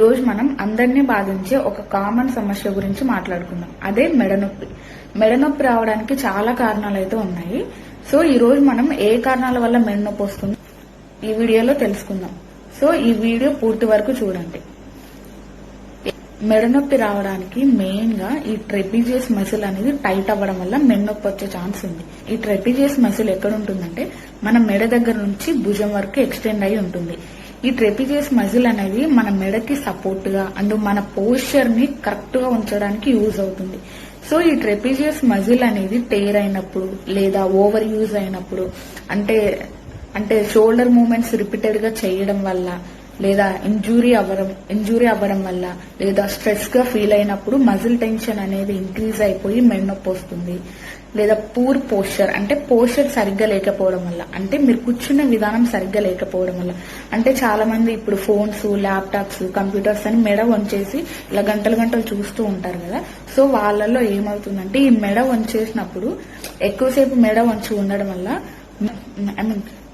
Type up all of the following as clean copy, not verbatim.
రోజు మనం అందరినీ బాధించే ఒక కామన్ సమస్య గురించి మాట్లాడుకుందాం. అదే మెడనొప్పి. మెడనొప్పి రావడానికి చాలా కారణాలు అయితే ఉన్నాయి. సో ఈ రోజు మనం ఏ కారణాల వల్ల మెడనొప్పి వస్తుంది ఈ వీడియోలో తెలుసుకుందాం. సో ఈ వీడియో పూర్తి వరకు చూడండి. మెడనొప్పి రావడానికి మెయిన్ గా ఈ ట్రెపిజియస్ మసిల్ అనేది టైట్ అవ్వడం వల్ల మెడనొప్పి వచ్చే ఛాన్స్ ఉంది. ఈ ట్రెపిజియస్ మసిల్ ఎక్కడ ఉంటుందంటే మన మెడ దగ్గర నుంచి భుజం వరకు ఎక్స్టెండ్ అయి ఉంటుంది. ఈ ట్రెపిజియస్ మజిల్ అనేది మన మెడకి సపోర్ట్ గా అండ్ మన పోస్చర్ ని కరెక్ట్ గా ఉంచడానికి యూజ్ అవుతుంది. సో ఈ ట్రెపిజియస్ మజిల్ అనేది టేర్ అయినప్పుడు లేదా ఓవర్ యూజ్ అయినప్పుడు అంటే షోల్డర్ మూవ్మెంట్స్ రిపీటెడ్ గా చేయడం వల్ల లేదా ఇంజూరీ అవ్వడం వల్ల లేదా స్ట్రెస్ గా ఫీల్ అయినప్పుడు మజిల్ టెన్షన్ అనేది ఇంక్రీజ్ అయిపోయి మెడనొప్పి వస్తుంది. లేదా పూర్ పోస్చర్ అంటే పోస్చర్ సరిగ్గా లేకపోవడం వల్ల, అంటే మీరు కూర్చున్న విధానం సరిగ్గా లేకపోవడం వల్ల. అంటే చాలా మంది ఇప్పుడు ఫోన్స్, ల్యాప్టాప్స్, కంప్యూటర్స్ అని మెడ వంచేసి ఇలా గంటలు చూస్తూ ఉంటారు కదా. సో వాళ్ళల్లో ఏమవుతుందంటే ఈ మెడ వంచేసినప్పుడు ఎక్కువసేపు మెడ వంచి ఉండడం వల్ల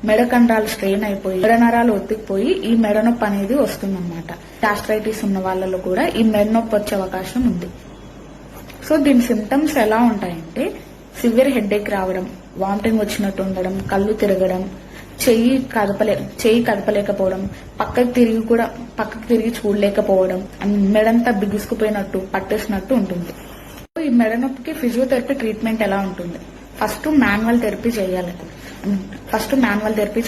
మెడ కండరాలు స్ట్రెయిన్ అయిపోయి మెడ నరాలు ఒత్తికిపోయి ఈ మెడనొప్పి అనేది వస్తుందన్నమాట. గ్యాస్ట్రైటిస్ ఉన్న వాళ్ళలో కూడా ఈ మెడనొప్పి వచ్చే అవకాశం ఉంది. సో దీని సిమ్టమ్స్ ఎలా ఉంటాయంటే సివియర్ హెడేక్ రావడం, వామిటింగ్ వచ్చినట్టు ఉండడం, కళ్ళు తిరగడం, చెయ్యి కదపలేకపోవడం, పక్కకి తిరిగి చూడలేకపోవడం, మెడంతా బిగుసుకుపోయినట్టు పట్టేసినట్టు ఉంటుంది. ఈ మెడనొప్పికి ఫిజియోథెరపీ ట్రీట్మెంట్ ఎలా ఉంటుంది? ఫస్ట్ మాన్యువల్ థెరపీ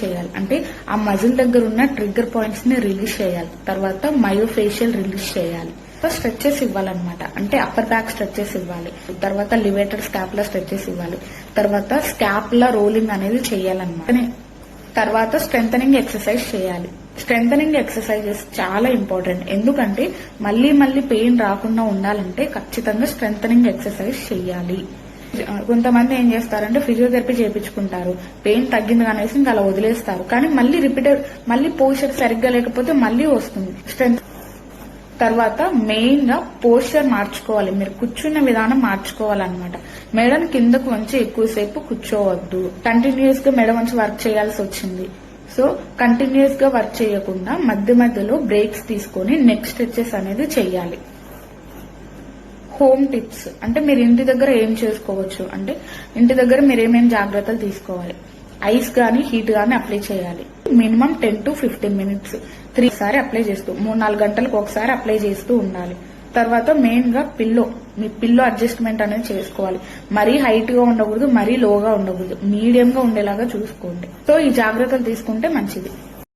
చేయాలి. అంటే ఆ మజిల్ దగ్గర ఉన్న ట్రిగ్గర్ పాయింట్స్ ని రిలీజ్ చేయాలి. తర్వాత మయోఫేషియల్ రిలీజ్ చేయాలి. స్ట్రెచెస్ ఇవ్వాలన్నమాట. అంటే అప్పర్ బ్యాక్ స్ట్రెచెస్ ఇవ్వాలి. తర్వాత లివేటర్ స్కాపులా స్ట్రెచెస్ ఇవ్వాలి. తర్వాత స్కాపులా రోలింగ్ అనేది చేయాలన్నమాట. తర్వాత స్ట్రెంథనింగ్ ఎక్సర్సైజ్ చేయాలి. స్ట్రెంథనింగ్ ఎక్సర్సైజెస్ చాలా ఇంపార్టెంట్. ఎందుకంటే మళ్ళీ పెయిన్ రాకుండా ఉండాలంటే ఖచ్చితంగా స్ట్రెంథనింగ్ ఎక్సర్సైజ్ చేయాలి. కొంతమంది ఏం చేస్తారంటే ఫిజియోథెరపీ చేయించుకుంటారు, పెయిన్ తగ్గింది అనేసి ఇంకా అలా వదిలేస్తారు. కానీ మళ్ళీ పోస్చర్ సరిగ్గా లేకపోతే మళ్ళీ వస్తుంది స్ట్రెంత్. తర్వాత మెయిన్ గా పోస్చర్ మార్చుకోవాలి. మీరు కూర్చున్న విధానం మార్చుకోవాలన్నమాట. మెడను కిందకు వంచి ఎక్కువసేపు కూర్చోవద్దు. కంటిన్యూస్ గా మెడ వంచి వర్క్ చేయాల్సి వచ్చింది. సో కంటిన్యూస్ గా వర్క్ చేయకుండా మధ్యలో బ్రేక్స్ తీసుకొని నెక్ స్ట్రెచెస్ అనేది చెయ్యాలి. హోమ్ టిప్స్ అంటే మీరు ఇంటి దగ్గర ఏం చేసుకోవచ్చు అంటే ఇంటి దగ్గర మీరు ఏమేమి జాగ్రత్తలు తీసుకోవాలి. ఐస్ గానీ హీట్ గానీ అప్లై చేయాలి. మినిమం 10 to 15 minutes 3 సారి అప్లై చేస్తూ 3-4 గంటలకు ఒకసారి అప్లై చేస్తూ ఉండాలి. తర్వాత మెయిన్ గా మీ పిల్లో అడ్జస్ట్మెంట్ అనేది చేసుకోవాలి. మరీ హైట్ గా ఉండకూడదు, మరీ లోగా ఉండకూడదు, మీడియం గా ఉండేలాగా చూసుకోండి. సో ఈ జాగ్రత్తలు తీసుకుంటే మంచిది.